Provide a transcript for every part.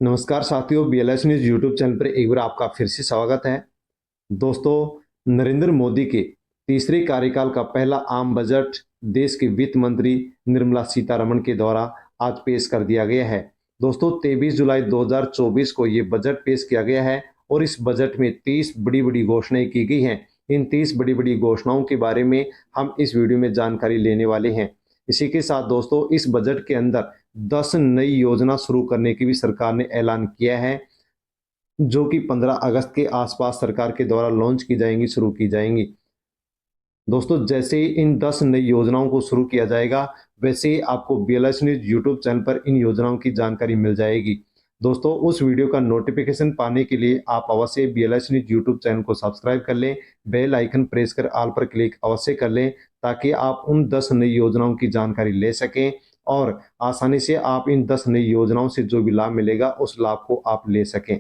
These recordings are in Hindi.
नमस्कार साथियों, बीएलएस न्यूज़ यूट्यूब चैनल पर एक बार आपका फिर से स्वागत है। दोस्तों, नरेंद्र मोदी के तीसरे कार्यकाल का पहला आम बजट देश के वित्त मंत्री निर्मला सीतारमण के द्वारा आज पेश कर दिया गया है। दोस्तों, 23 जुलाई 2024 को ये बजट पेश किया गया है और इस बजट में 30 बड़ी-बड़ी घोषणाएं की गई हैं। इन 30 बड़ी-बड़ी घोषणाओं के बारे में हम इस वीडियो में जानकारी लेने वाले हैं। इसी के साथ दोस्तों, इस बजट के अंदर 10 नई योजना शुरू करने की भी सरकार ने ऐलान किया है, जो कि 15 अगस्त के आसपास सरकार के द्वारा लॉन्च की जाएंगी, शुरू की जाएंगी। दोस्तों, जैसे ही इन 10 नई योजनाओं को शुरू किया जाएगा, वैसे ही आपको बीएलएस न्यूज़ यूट्यूब चैनल पर इन योजनाओं की जानकारी मिल जाएगी। दोस्तों, उस वीडियो का नोटिफिकेशन पाने के लिए आप अवश्य बीएलएस न्यूज़ यूट्यूब चैनल को सब्सक्राइब कर लें, बेल आइकन प्रेस कर ऑल पर क्लिक अवश्य कर लें, ताकि आप उन 10 नई योजनाओं की जानकारी ले सकें और आसानी से आप इन 10 नई योजनाओं से जो भी लाभ मिलेगा, उस लाभ को आप ले सकें।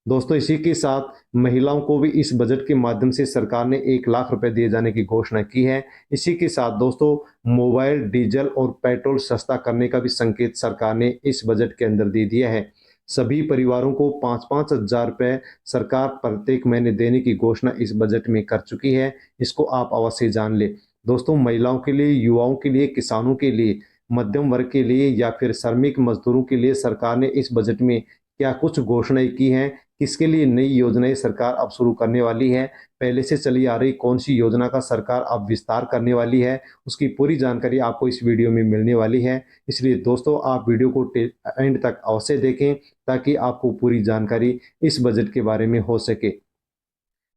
दोस्तों, इसी के साथ महिलाओं को भी इस बजट के माध्यम से सरकार ने 1 लाख रुपए दिए जाने की घोषणा की है। इसी के साथ दोस्तों, मोबाइल, डीजल और पेट्रोल सस्ता करने का भी संकेत सरकार ने इस बजट के अंदर दे दिया है। सभी परिवारों को 5-5 हज़ार रुपए सरकार प्रत्येक महीने देने की घोषणा इस बजट में कर चुकी है। इसको आप अवश्य जान लें। दोस्तों, महिलाओं के लिए, युवाओं के लिए, किसानों के लिए, मध्यम वर्ग के लिए या फिर श्रमिक मजदूरों के लिए सरकार ने इस बजट में क्या कुछ घोषणाएँ की हैं, किसके लिए नई योजनाएं सरकार अब शुरू करने वाली है, पहले से चली आ रही कौन सी योजना का सरकार अब विस्तार करने वाली है, उसकी पूरी जानकारी आपको इस वीडियो में मिलने वाली है। इसलिए दोस्तों, आप वीडियो को एंड तक अवश्य देखें, ताकि आपको पूरी जानकारी इस बजट के बारे में हो सके।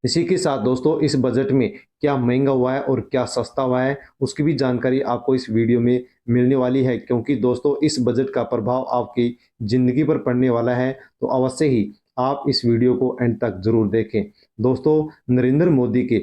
इसी के साथ दोस्तों, इस बजट में क्या महंगा हुआ है और क्या सस्ता हुआ है, उसकी भी जानकारी आपको इस वीडियो में मिलने वाली है, क्योंकि दोस्तों इस बजट का प्रभाव आपकी ज़िंदगी पर पड़ने वाला है। तो अवश्य ही आप इस वीडियो को एंड तक ज़रूर देखें। दोस्तों, नरेंद्र मोदी के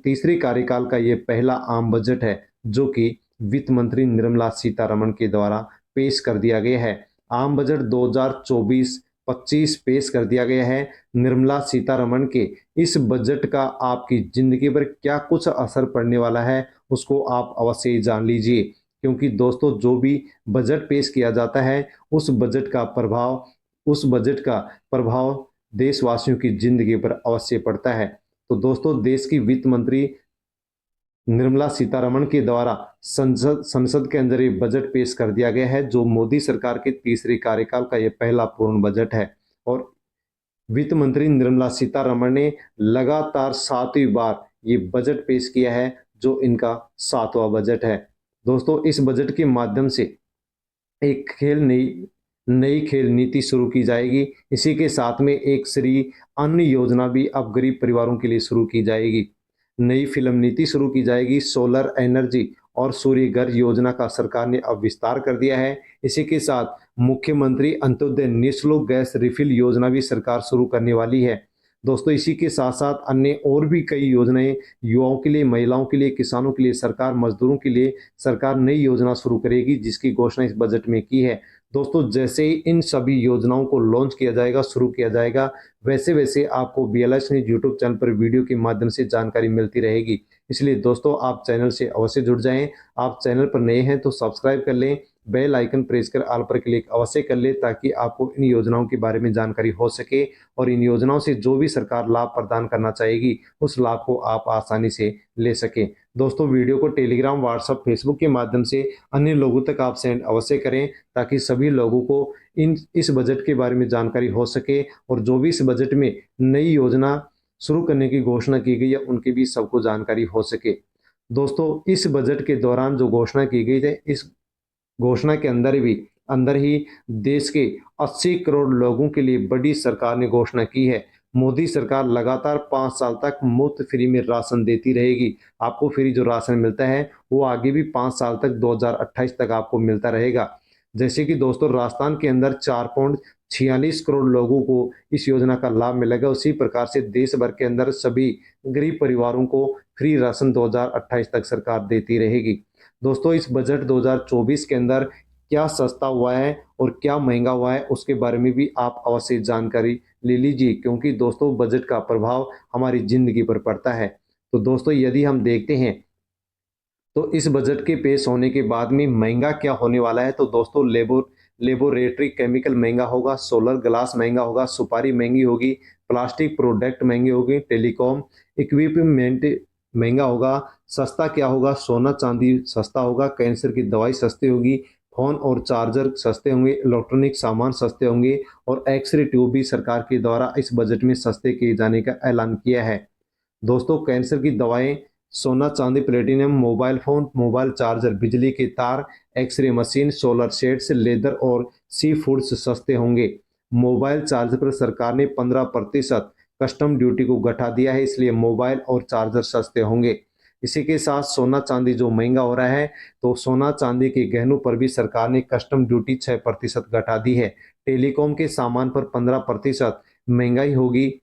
तीसरे कार्यकाल का ये पहला आम बजट है, जो कि वित्त मंत्री निर्मला सीतारमण के द्वारा पेश कर दिया गया है। आम बजट 2024-25 पेश कर दिया गया है। निर्मला सीतारमण के इस बजट का आपकी ज़िंदगी पर क्या कुछ असर पड़ने वाला है, उसको आप अवश्य ही जान लीजिए। क्योंकि दोस्तों, जो भी बजट पेश किया जाता है, उस बजट का प्रभाव देशवासियों की ज़िंदगी पर अवश्य पड़ता है। तो दोस्तों, देश की वित्त मंत्री निर्मला सीतारमण के द्वारा संसद संसद के अंदर ये बजट पेश कर दिया गया है, जो मोदी सरकार के तीसरे कार्यकाल का ये पहला पूर्ण बजट है। और वित्त मंत्री निर्मला सीतारमण ने लगातार 7वीं बार ये बजट पेश किया है, जो इनका 7वां बजट है। दोस्तों, इस बजट के माध्यम से एक नई खेल नीति शुरू की जाएगी। इसी के साथ में एक श्री अन्न योजना भी अब गरीब परिवारों के लिए शुरू की जाएगी। नई फिल्म नीति शुरू की जाएगी। सोलर एनर्जी और सूर्य घर योजना का सरकार ने अब विस्तार कर दिया है। इसी के साथ मुख्यमंत्री अंत्योदय निःशुल्क गैस रिफिल योजना भी सरकार शुरू करने वाली है। दोस्तों, इसी के साथ साथ अन्य और भी कई योजनाएं युवाओं के लिए, महिलाओं के लिए, किसानों के लिए, सरकार मजदूरों के लिए सरकार नई योजना शुरू करेगी, जिसकी घोषणा इस बजट में की है। दोस्तों, जैसे ही इन सभी योजनाओं को लॉन्च किया जाएगा, शुरू किया जाएगा, वैसे वैसे आपको बीएलएस न्यूज़ यूट्यूब चैनल पर वीडियो के माध्यम से जानकारी मिलती रहेगी। इसलिए दोस्तों, आप चैनल से अवश्य जुड़ जाएं। आप चैनल पर नए हैं तो सब्सक्राइब कर लें, बेल आइकन प्रेस कर ऑल पर क्लिक अवश्य कर लें, ताकि आपको इन योजनाओं के बारे में जानकारी हो सके और इन योजनाओं से जो भी सरकार लाभ प्रदान करना चाहेगी, उस लाभ को आप आसानी से ले सकें। दोस्तों, वीडियो को टेलीग्राम, व्हाट्सएप, फेसबुक के माध्यम से अन्य लोगों तक आप सेंड अवश्य करें, ताकि सभी लोगों को इस बजट के बारे में जानकारी हो सके और जो भी इस बजट में नई योजना शुरू करने की घोषणा की गई है, उनकी भी सबको जानकारी हो सके। दोस्तों, इस बजट के दौरान जो घोषणा की गई है, इस घोषणा के अंदर ही देश के 80 करोड़ लोगों के लिए बड़ी सरकार ने घोषणा की है। मोदी सरकार लगातार 5 साल तक मुफ्त फ्री में राशन देती रहेगी। आपको फ्री जो राशन मिलता है, वो आगे भी 5 साल तक 2028 तक आपको मिलता रहेगा। जैसे कि दोस्तों, राजस्थान के अंदर 4.46 करोड़ लोगों को इस योजना का लाभ मिलेगा, उसी प्रकार से देश भर के अंदर सभी गरीब परिवारों को फ्री राशन 2028 तक सरकार देती रहेगी। दोस्तों, इस बजट 2024 के अंदर क्या सस्ता हुआ है और क्या महंगा हुआ है, उसके बारे में भी आप अवश्य जानकारी ले लीजिए, क्योंकि दोस्तों बजट का प्रभाव हमारी ज़िंदगी पर पड़ता है। तो दोस्तों, यदि हम देखते हैं तो इस बजट के पेश होने के बाद में महंगा क्या होने वाला है, तो दोस्तों लेबोरेटरी केमिकल महंगा होगा, सोलर ग्लास महंगा होगा, सुपारी महंगी होगी, प्लास्टिक प्रोडक्ट महंगे होंगे, टेलीकॉम इक्विपमेंट महंगा होगा। सस्ता क्या होगा? सोना चांदी सस्ता होगा, कैंसर की दवाई सस्ती होगी, फोन और चार्जर सस्ते होंगे, इलेक्ट्रॉनिक सामान सस्ते होंगे और एक्सरे ट्यूब भी सरकार के द्वारा इस बजट में सस्ते किए जाने का ऐलान किया है। दोस्तों, कैंसर की दवाएं, सोना चांदी platinum, mobile phone, mobile charger, बिजली के तार, x ray machine, solar sets, leather और सी फूड्स सस्ते होंगे। मोबाइल चार्जर पर सरकार ने 15% कस्टम ड्यूटी को घटा दिया है, इसलिए मोबाइल और चार्जर सस्ते होंगे। इसी के साथ सोना चांदी जो महंगा हो रहा है, तो सोना चांदी के गहनों पर भी सरकार ने कस्टम ड्यूटी 6% घटा दी है। टेलीकॉम के सामान पर 15% महंगाई होगी,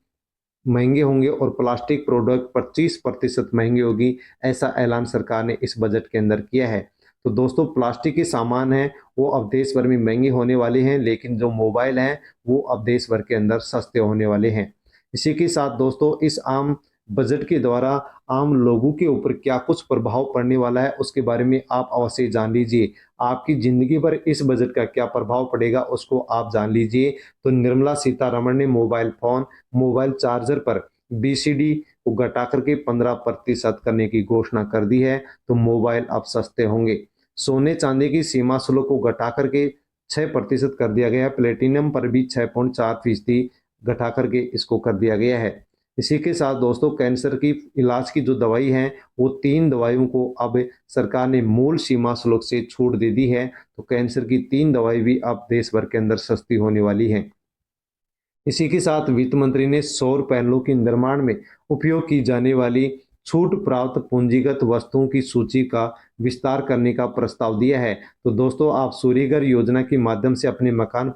महंगे होंगे और प्लास्टिक प्रोडक्ट 25% महंगे होगी। ऐसा ऐलान सरकार ने इस बजट के अंदर किया है। तो दोस्तों, प्लास्टिक के सामान हैं वो अब देश भर में महंगे होने वाले हैं, लेकिन जो मोबाइल हैं वो अब देश भर के अंदर सस्ते होने वाले हैं। इसी के साथ दोस्तों, इस आम बजट के द्वारा आम लोगों के ऊपर क्या कुछ प्रभाव पड़ने वाला है उसके बारे में आप अवश्य जान लीजिए। आपकी जिंदगी पर इस बजट का क्या प्रभाव पड़ेगा उसको आप जान लीजिए। तो निर्मला सीतारमण ने मोबाइल फोन, मोबाइल चार्जर पर बीसीडी को घटा करके 15% करने की घोषणा कर दी है। तो मोबाइल अब सस्ते होंगे। सोने चांदी की सीमा शुल्क को घटा करके 6% कर दिया गया है। प्लेटिनम पर भी 6.4% घटा करके इसको कर दिया गया है। इसी के साथ दोस्तों, कैंसर की इलाज की जो दवाई है वो 3 दवाइयों को अब सरकार ने मूल सीमा शुल्क से छूट दे दी है। तो कैंसर की 3 दवाई भी अब देश भर के अंदर सस्ती होने वाली है। इसी के साथ वित्त मंत्री ने सौर पैनलों के निर्माण में उपयोग की जाने वाली छूट प्राप्त पूंजीगत वस्तुओं की सूची का विस्तार करने का प्रस्ताव दिया है। तो दोस्तों, आप सूर्यघर योजना के माध्यम से अपने मकान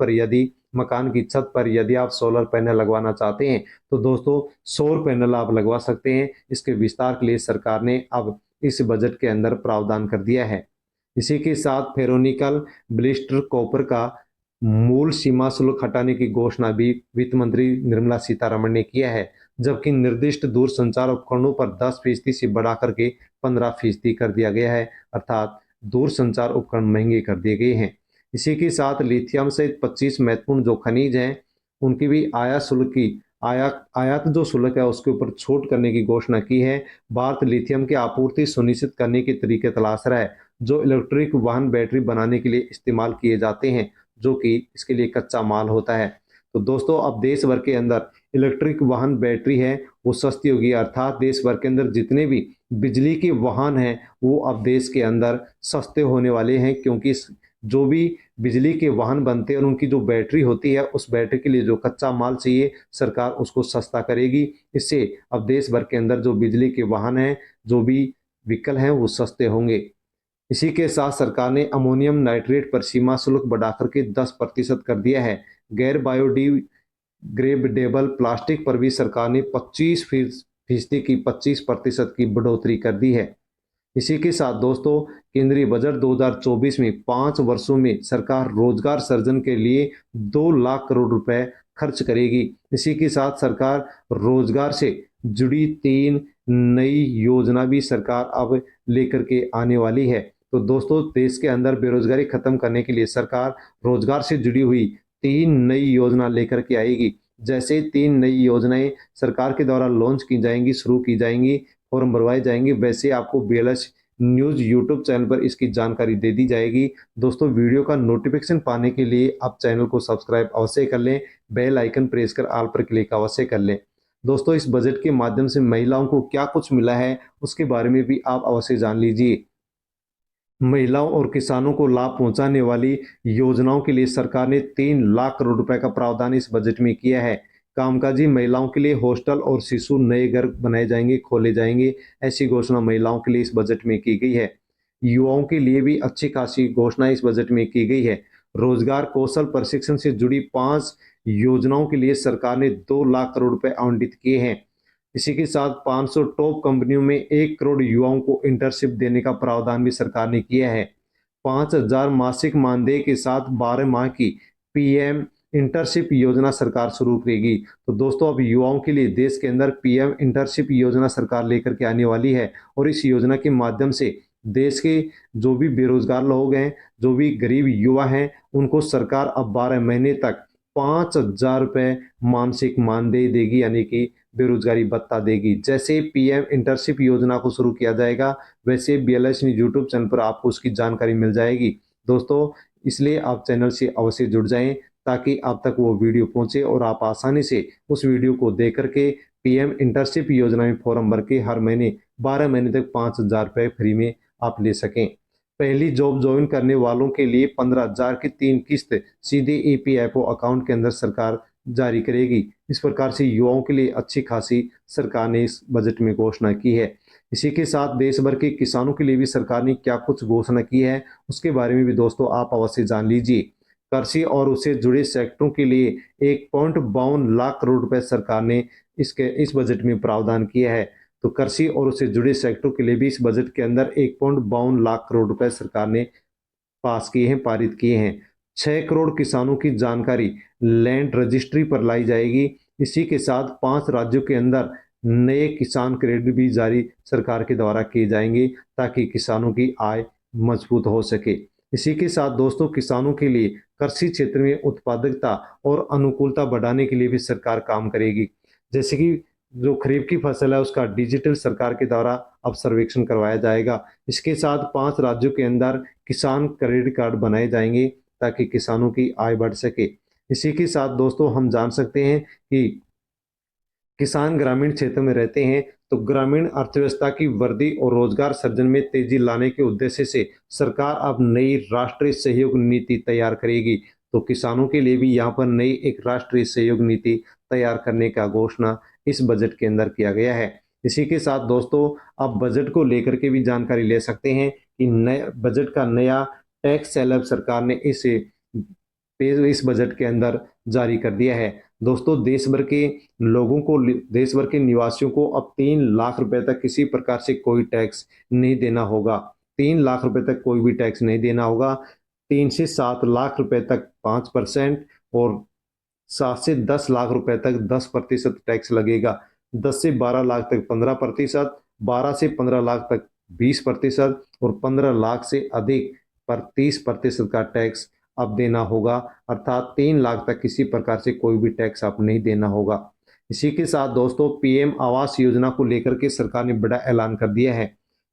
की छत पर यदि आप सोलर पैनल लगवाना चाहते हैं तो दोस्तों सौर पैनल आप लगवा सकते हैं। इसके विस्तार के लिए सरकार ने अब इस बजट के अंदर प्रावधान कर दिया है। इसी के साथ फेरोनिकल ब्लिस्टर कॉपर का मूल सीमा शुल्क हटाने की घोषणा भी वित्त मंत्री निर्मला सीतारमण ने किया है, जबकि निर्दिष्ट दूरसंचार उपकरणों पर 10% से बढ़ा करके 15% कर दिया गया है, अर्थात दूरसंचार उपकरण महंगे कर दिए गए हैं। इसी के साथ लिथियम सहित 25 महत्वपूर्ण जो खनिज हैं उनकी भी आयात जो शुल्क है उसके ऊपर छूट करने की घोषणा की है। भारत लिथियम की आपूर्ति सुनिश्चित करने के तरीके तलाश रहा है, जो इलेक्ट्रिक वाहन बैटरी बनाने के लिए इस्तेमाल किए जाते हैं, जो कि इसके लिए कच्चा माल होता है। तो दोस्तों, अब देश भर के अंदर इलेक्ट्रिक वाहन बैटरी है वो सस्ती होगी, अर्थात देश भर के अंदर जितने भी बिजली के वाहन हैं वो अब देश के अंदर सस्ते होने वाले हैं, क्योंकि जो भी बिजली के वाहन बनते हैं और उनकी जो बैटरी होती है उस बैटरी के लिए जो कच्चा माल चाहिए सरकार उसको सस्ता करेगी। इससे अब देश भर के अंदर जो बिजली के वाहन हैं, जो भी व्हीकल हैं वो सस्ते होंगे। इसी के साथ सरकार ने अमोनियम नाइट्रेट पर सीमा शुल्क बढ़ाकर के 10% कर दिया है। गैर बायोडिग्रेडेबल प्लास्टिक पर भी सरकार ने 25% की बढ़ोतरी कर दी है। इसी के साथ दोस्तों, केंद्रीय बजट 2024 में 5 वर्षों में सरकार रोजगार सृजन के लिए 2 लाख करोड़ रुपए खर्च करेगी। इसी के साथ सरकार रोजगार से जुड़ी 3 नई योजना भी सरकार अब लेकर के आने वाली है। तो दोस्तों, देश के अंदर बेरोजगारी खत्म करने के लिए सरकार रोजगार से जुड़ी हुई 3 नई योजना लेकर के आएगी। जैसे 3 नई योजनाएं सरकार के द्वारा लॉन्च की जाएंगी, शुरू की जाएंगी, फॉर्म भरवाए जाएंगे, वैसे आपको बीएलएस न्यूज यूट्यूब चैनल पर इसकी जानकारी दे दी जाएगी। दोस्तों, वीडियो का नोटिफिकेशन पाने के लिए आप चैनल को सब्सक्राइब अवश्य कर लें, बेल आइकन प्रेस कर ऑल पर क्लिक अवश्य कर लें। दोस्तों, इस बजट के माध्यम से महिलाओं को क्या कुछ मिला है उसके बारे में भी आप अवश्य जान लीजिए। महिलाओं और किसानों को लाभ पहुंचाने वाली योजनाओं के लिए सरकार ने 3 लाख करोड़ रुपए का प्रावधान इस बजट में किया है। कामकाजी महिलाओं के लिए हॉस्टल और शिशु नए घर बनाए जाएंगे, खोले जाएंगे, ऐसी घोषणा महिलाओं के लिए इस बजट में की गई है। युवाओं के लिए भी अच्छी खासी घोषणा इस बजट में की गई है। रोजगार कौशल प्रशिक्षण से जुड़ी 5 योजनाओं के लिए सरकार ने 2 लाख करोड़ रुपए आवंटित किए हैं। इसी के साथ 500 टॉप कंपनियों में 1 करोड़ युवाओं को इंटर्नशिप देने का प्रावधान भी सरकार ने किया है। 5,000 मासिक मानदेय के साथ 12 माह की पीएम इंटर्नशिप योजना सरकार शुरू करेगी। तो दोस्तों, अब युवाओं के लिए देश के अंदर पीएम इंटर्नशिप योजना सरकार लेकर के आने वाली है और इस योजना के माध्यम से देश के जो भी बेरोजगार लोग हैं, जो भी गरीब युवा हैं, उनको सरकार अब 12 महीने तक 5,000 रुपये मानसिक मानदेय देगी, यानी कि बेरोजगारी भत्ता देगी। जैसे पीएम इंटर्नशिप योजना को शुरू किया जाएगा, वैसे बीएलएस न्यूज़ यूट्यूब चैनल पर आपको उसकी जानकारी मिल जाएगी। दोस्तों, इसलिए आप चैनल से अवश्य जुड़ जाएं, ताकि आप तक वो वीडियो पहुंचे और आप आसानी से उस वीडियो को देख करके पीएम इंटर्नशिप योजना में फॉर्म भर के हर महीने 12 महीने तक 5,000 रुपये फ्री में आप ले सकें। पहली जॉब ज्वाइन करने वालों के लिए 15,000 की 3 किस्त सीधे ईपीएफओ अकाउंट के अंदर सरकार जारी करेगी। इस प्रकार से युवाओं के लिए अच्छी खासी सरकार ने इस बजट में घोषणा की है। इसी के साथ देश भर के किसानों के लिए भी सरकार ने क्या कुछ घोषणा की है, उसके बारे में भी दोस्तों आप अवश्य जान लीजिए। कृषि और उससे जुड़े सेक्टरों के लिए 1.52 लाख करोड़ रुपए सरकार ने इस बजट में प्रावधान किया है। तो कृषि और उससे जुड़े सेक्टरों के लिए भी इस बजट के अंदर 1.52 लाख करोड़ रुपए सरकार ने पास किए हैं, पारित किए हैं। 6 करोड़ किसानों की जानकारी लैंड रजिस्ट्री पर लाई जाएगी। इसी के साथ 5 राज्यों के अंदर नए किसान क्रेडिट भी जारी सरकार के द्वारा किए जाएंगे, ताकि किसानों की आय मजबूत हो सके। इसी के साथ दोस्तों, किसानों के लिए कृषि क्षेत्र में उत्पादकता और अनुकूलता बढ़ाने के लिए भी सरकार काम करेगी। जैसे कि जो खरीफ की फसल है, उसका डिजिटल सरकार के द्वारा अब सर्वेक्षण करवाया जाएगा। इसके साथ 5 राज्यों के अंदर किसान क्रेडिट कार्ड बनाए जाएंगे, ताकि किसानों की आय बढ़ सके। इसी के साथ दोस्तों, हम जान सकते हैं कि किसान ग्रामीण क्षेत्र में रहते हैं, तो ग्रामीण अर्थव्यवस्था की वृद्धि और रोजगार सृजन में तेजी लाने के उद्देश्य से सरकार अब नई राष्ट्रीय सहयोग नीति तैयार करेगी। तो किसानों के लिए भी यहाँ पर नई एक राष्ट्रीय सहयोग नीति तैयार करने का घोषणा इस बजट के अंदर किया गया है। इसी के साथ दोस्तों, आप बजट को लेकर के भी जानकारी ले सकते हैं कि नए बजट का नया टैक्स स्लैब सरकार ने इस बजट के अंदर जारी कर दिया है। दोस्तों, देश भर के लोगों को, देश भर के निवासियों को अब 3 लाख रुपए तक किसी प्रकार से कोई टैक्स नहीं देना होगा। 3 लाख रुपए तक कोई भी टैक्स नहीं देना होगा। 3 से 7 लाख रुपए तक 5% और 7 से 10 लाख रुपए तक 10% टैक्स लगेगा। 10 से 12 लाख तक 15%, 12 से 15 लाख तक 20% और 15 लाख से अधिक पर 30% का टैक्स अब देना होगा। अर्थात 3 लाख तक किसी प्रकार से कोई भी टैक्स आप नहीं देना होगा। इसी के साथ दोस्तों, पीएम आवास योजना को लेकर के सरकार ने बड़ा ऐलान कर दिया है।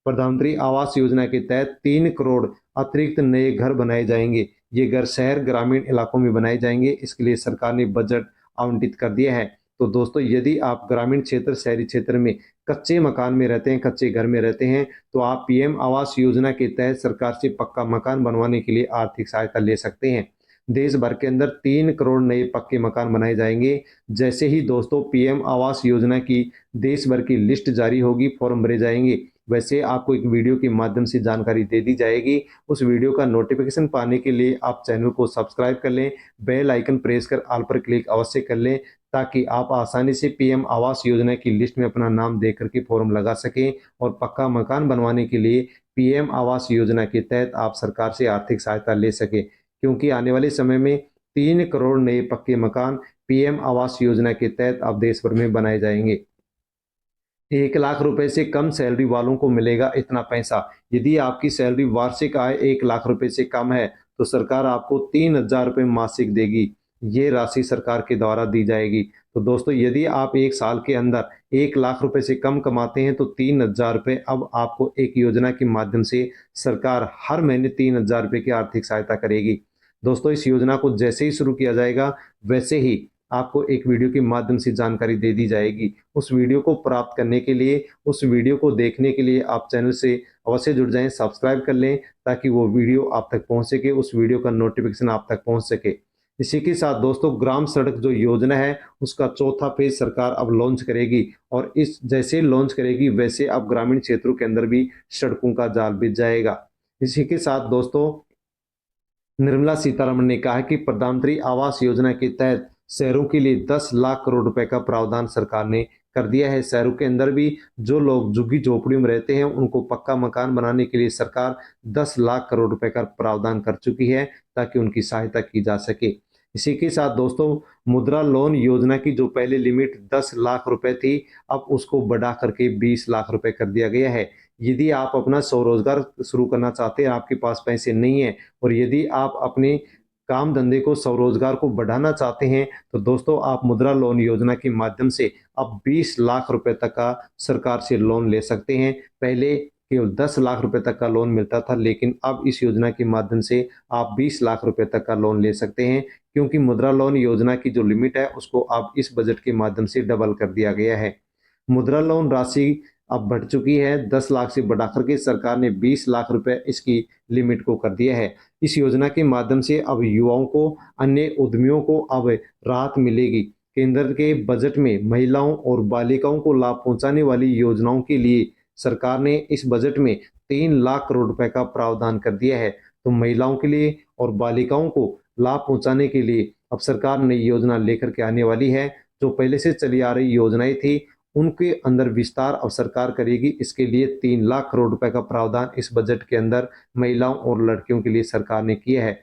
प्रधानमंत्री आवास योजना के तहत 3 करोड़ अतिरिक्त नए घर बनाए जाएंगे। ये घर शहर ग्रामीण इलाकों में बनाए जाएंगे। इसके लिए सरकार ने बजट आवंटित कर दिया है। तो दोस्तों, यदि आप ग्रामीण क्षेत्र, शहरी क्षेत्र में कच्चे मकान में रहते हैं, कच्चे घर में रहते हैं, तो आप पीएम आवास योजना के तहत सरकार से पक्का मकान बनवाने के लिए आर्थिक सहायता ले सकते हैं। देश भर के अंदर 3 करोड़ नए पक्के मकान बनाए जाएंगे। जैसे ही दोस्तों पीएम आवास योजना की देश भर की लिस्ट जारी होगी, फॉर्म भरे जाएंगे, वैसे आपको एक वीडियो के माध्यम से जानकारी दे दी जाएगी। उस वीडियो का नोटिफिकेशन पाने के लिए आप चैनल को सब्सक्राइब कर लें, बेल आइकन प्रेस कर ऑल पर क्लिक अवश्य कर लें, ताकि आप आसानी से पीएम आवास योजना की लिस्ट में अपना नाम दे करके फॉर्म लगा सकें और पक्का मकान बनवाने के लिए पीएम आवास योजना के तहत आप सरकार से आर्थिक सहायता ले सके। क्योंकि आने वाले समय में 3 करोड़ नए पक्के मकान पीएम आवास योजना के तहत अब देश भर में बनाए जाएंगे। 1 लाख रुपए से कम सैलरी वालों को मिलेगा इतना पैसा। यदि आपकी सैलरी वार्षिक आय 1 लाख रुपए से कम है, तो सरकार आपको 3,000 रुपये मासिक देगी। ये राशि सरकार के द्वारा दी जाएगी। तो दोस्तों, यदि आप 1 साल के अंदर 1 लाख रुपए से कम कमाते हैं, तो 3,000 रुपये अब आपको एक योजना के माध्यम से सरकार हर महीने 3,000 रुपये की आर्थिक सहायता करेगी। दोस्तों, इस योजना को जैसे ही शुरू किया जाएगा, वैसे ही आपको एक वीडियो के माध्यम से जानकारी दे दी जाएगी। उस वीडियो को प्राप्त करने के लिए, उस वीडियो को देखने के लिए आप चैनल से अवश्य जुड़ जाएं, सब्सक्राइब कर लें, ताकि वो वीडियो आप तक पहुंच सके, उस वीडियो का नोटिफिकेशन आप तक पहुंच सके। इसी के साथ दोस्तों, ग्राम सड़क जो योजना है, उसका चौथा फेज सरकार अब लॉन्च करेगी, और इस जैसे लॉन्च करेगी, वैसे अब ग्रामीण क्षेत्रों के अंदर भी सड़कों का जाल बिछ जाएगा। इसी के साथ दोस्तों, निर्मला सीतारमण ने कहा कि प्रधानमंत्री आवास योजना के तहत शहरों के लिए 10 लाख करोड़ रुपए का प्रावधान सरकार ने कर दिया है। शहरों के अंदर भी जो लोग झुग्गी झोपड़ियों में रहते हैं, उनको पक्का मकान बनाने के लिए सरकार 10 लाख करोड़ रुपए का प्रावधान कर चुकी है, ताकि उनकी सहायता की जा सके। इसी के साथ दोस्तों, मुद्रा लोन योजना की जो पहले लिमिट 10 लाख रुपए थी, अब उसको बढ़ा करके 20 लाख रुपए कर दिया गया है। यदि आप अपना स्वरोजगार शुरू करना चाहते हैं, आपके पास पैसे नहीं है और यदि आप अपने काम धंधे को स्वरोजगार को बढ़ाना चाहते हैं, तो दोस्तों आप मुद्रा लोन योजना के माध्यम से अब 20 लाख रुपए तक का सरकार से लोन ले सकते हैं। पहले केवल 10 लाख रुपए तक का लोन मिलता था, लेकिन अब इस योजना के माध्यम से आप 20 लाख रुपए तक का लोन ले सकते हैं, क्योंकि मुद्रा लोन योजना की जो लिमिट है उसको अब इस बजट के माध्यम से डबल कर दिया गया है। मुद्रा लोन राशि अब बढ़ चुकी है, 10 लाख से बढ़ाकर के सरकार ने 20 लाख रुपए इसकी लिमिट को कर दिया है। इस योजना के माध्यम से अब युवाओं को, अन्य उद्यमियों को अब राहत मिलेगी। केंद्र के बजट में महिलाओं और बालिकाओं को लाभ पहुंचाने वाली योजनाओं के लिए सरकार ने इस बजट में 3 लाख करोड़ रुपए का प्रावधान कर दिया है। तो महिलाओं के लिए और बालिकाओं को लाभ पहुंचाने के लिए अब सरकार नई योजना लेकर के आने वाली है। जो पहले से चली आ रही योजनाएं थी उनके अंदर विस्तार अब सरकार करेगी। इसके लिए 3 लाख करोड़ रुपए का प्रावधान इस बजट के अंदर महिलाओं और लड़कियों के लिए सरकार ने किया है।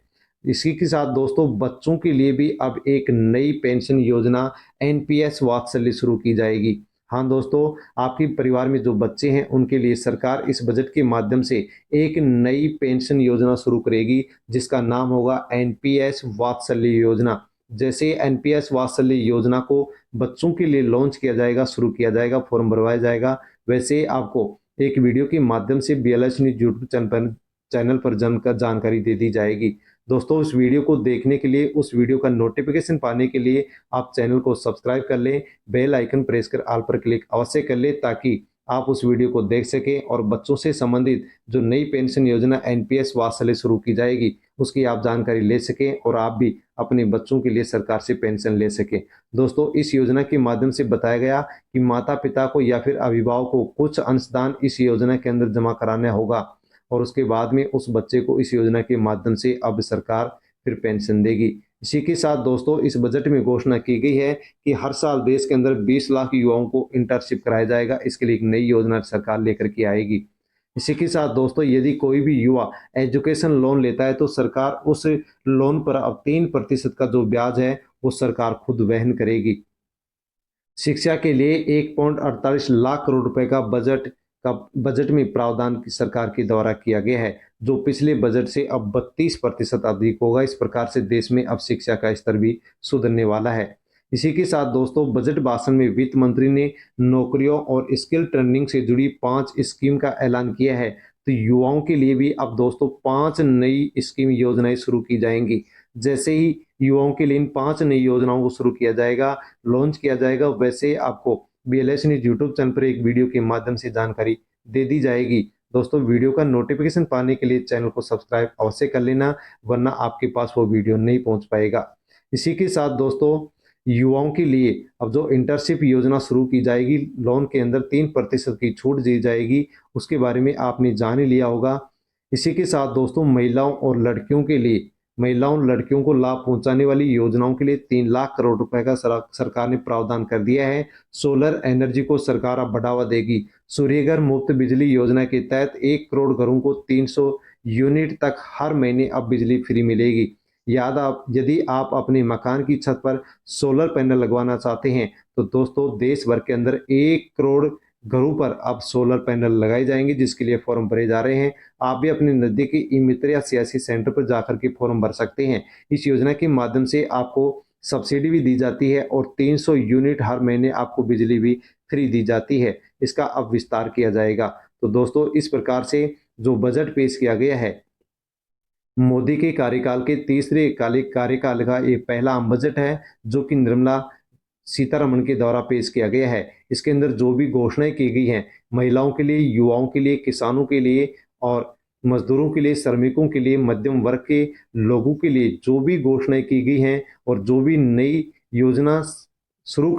इसी के साथ दोस्तों बच्चों के लिए भी अब एक नई पेंशन योजना एनपीएस वात्सल्य शुरू की जाएगी। हाँ दोस्तों, आपके परिवार में जो बच्चे हैं उनके लिए सरकार इस बजट के माध्यम से एक नई पेंशन योजना शुरू करेगी, जिसका नाम होगा एनपीएस वात्सल्य योजना। जैसे एनपीएस वात्सल्य योजना को बच्चों के लिए लॉन्च किया जाएगा, शुरू किया जाएगा, फॉर्म भरवाया जाएगा, वैसे आपको एक वीडियो के माध्यम से बीएलएस न्यूज यूट्यूब चैनल पर जानकारी दे दी जाएगी। दोस्तों उस वीडियो को देखने के लिए, उस वीडियो का नोटिफिकेशन पाने के लिए आप चैनल को सब्सक्राइब कर लें, बेल आइकन प्रेस कर ऑल पर क्लिक अवश्य कर लें, ताकि आप उस वीडियो को देख सकें और बच्चों से संबंधित जो नई पेंशन योजना एनपीएस वात्सल्य शुरू की जाएगी उसकी आप जानकारी ले सकें और आप भी अपने बच्चों के लिए सरकार से पेंशन ले सकें। दोस्तों इस योजना के माध्यम से बताया गया कि माता पिता को या फिर अभिभावक को कुछ अंशदान इस योजना के अंदर जमा कराना होगा और उसके बाद में उस बच्चे को इस योजना के माध्यम से अब सरकार फिर पेंशन देगी। इसी के साथ दोस्तों इस बजट में घोषणा की गई है कि हर साल देश के अंदर 20 लाख युवाओं को इंटर्नशिप कराया जाएगा। इसके लिए एक नई योजना सरकार लेकर के आएगी। इसी के साथ दोस्तों यदि कोई भी युवा एजुकेशन लोन लेता है तो सरकार उस लोन पर अब 3% का जो ब्याज है वो सरकार खुद वहन करेगी। शिक्षा के लिए 1.48 लाख करोड़ रुपए का बजट में प्रावधान की सरकार के द्वारा किया गया है, जो पिछले बजट से अब 32% अधिक होगा। इस प्रकार से देश में अब शिक्षा का स्तर भी सुधरने वाला है। इसी के साथ दोस्तों बजट भाषण में वित्त मंत्री ने नौकरियों और स्किल ट्रेनिंग से जुड़ी 5 स्कीम का ऐलान किया है। तो युवाओं के लिए भी अब दोस्तों 5 नई स्कीम योजनाएं शुरू की जाएंगी। जैसे ही युवाओं के लिए इन 5 नई योजनाओं को शुरू किया जाएगा, लॉन्च किया जाएगा, वैसे आपको बीएलएस न्यूज यूट्यूब चैनल पर एक वीडियो के माध्यम से जानकारी दे दी जाएगी। दोस्तों वीडियो का नोटिफिकेशन पाने के लिए चैनल को सब्सक्राइब अवश्य कर लेना, वरना आपके पास वो वीडियो नहीं पहुंच पाएगा। इसी के साथ दोस्तों युवाओं के लिए अब जो इंटर्नशिप योजना शुरू की जाएगी, लोन के अंदर 3% की छूट दी जाएगी, उसके बारे में आपने जान ही लिया होगा। इसी के साथ दोस्तों महिलाओं लड़कियों को लाभ पहुंचाने वाली योजनाओं के लिए 3 लाख करोड़ रुपए का सरकार ने प्रावधान कर दिया है। सोलर एनर्जी को सरकार अब बढ़ावा देगी। सूर्यघर मुफ्त बिजली योजना के तहत 1 करोड़ घरों को 300 यूनिट तक हर महीने अब बिजली फ्री मिलेगी। यदि आप अपने मकान की छत पर सोलर पैनल लगवाना चाहते हैं तो दोस्तों देश भर के अंदर 1 करोड़ घरों पर अब सोलर पैनल लगाए जाएंगे, जिसके लिए फॉर्म भरे जा रहे हैं। आप भी अपने नजदीकी ई मित्र या सियासी सेंटर पर जाकर के फॉर्म भर सकते हैं। इस योजना के माध्यम से आपको सब्सिडी भी दी जाती है और 300 यूनिट हर महीने आपको बिजली भी फ्री दी जाती है। इसका अब विस्तार किया जाएगा। तो दोस्तों इस प्रकार से जो बजट पेश किया गया है, मोदी के कार्यकाल के तीसरे कार्यकाल का ये पहला आम बजट है, जो कि निर्मला सीतारमण के द्वारा पेश किया गया है। इसके अंदर जो भी घोषणाएं की गई हैं, महिलाओं के लिए, युवाओं के लिए, किसानों के लिए और मजदूरों के लिए, श्रमिकों के लिए, मध्यम वर्ग के लोगों के लिए जो भी घोषणाएं की गई हैं और जो भी नई योजना शुरू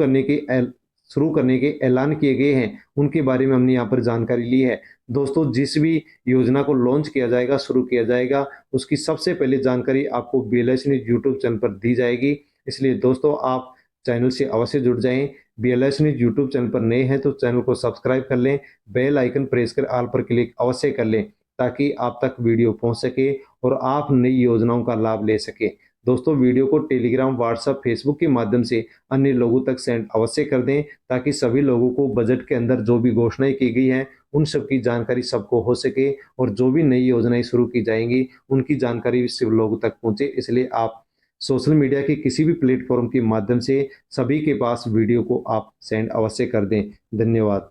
करने के ऐलान किए गए हैं, उनके बारे में हमने यहाँ पर जानकारी ली है। दोस्तों जिस भी योजना को लॉन्च किया जाएगा, शुरू किया जाएगा, उसकी सबसे पहले जानकारी आपको बीएलएस न्यूज यूट्यूब चैनल पर दी जाएगी। इसलिए दोस्तों आप चैनल से अवश्य जुड़ जाएं। बीएलएस न्यूज यूट्यूब चैनल पर नए हैं तो चैनल को सब्सक्राइब कर लें, बेल आइकन प्रेस कर ऑल पर क्लिक अवश्य कर लें, ताकि आप तक वीडियो पहुंच सके और आप नई योजनाओं का लाभ ले सके। दोस्तों वीडियो को टेलीग्राम, व्हाट्सएप, फेसबुक के माध्यम से अन्य लोगों तक सेंड अवश्य कर दें, ताकि सभी लोगों को बजट के अंदर जो भी घोषणाएं की गई हैं उन सब की जानकारी सबको हो सके और जो भी नई योजनाएं शुरू की जाएंगी उनकी जानकारी सिर्फ लोगों तक पहुंचे। इसलिए आप सोशल मीडिया के किसी भी प्लेटफॉर्म के माध्यम से सभी के पास वीडियो को आप सेंड अवश्य कर दें। धन्यवाद।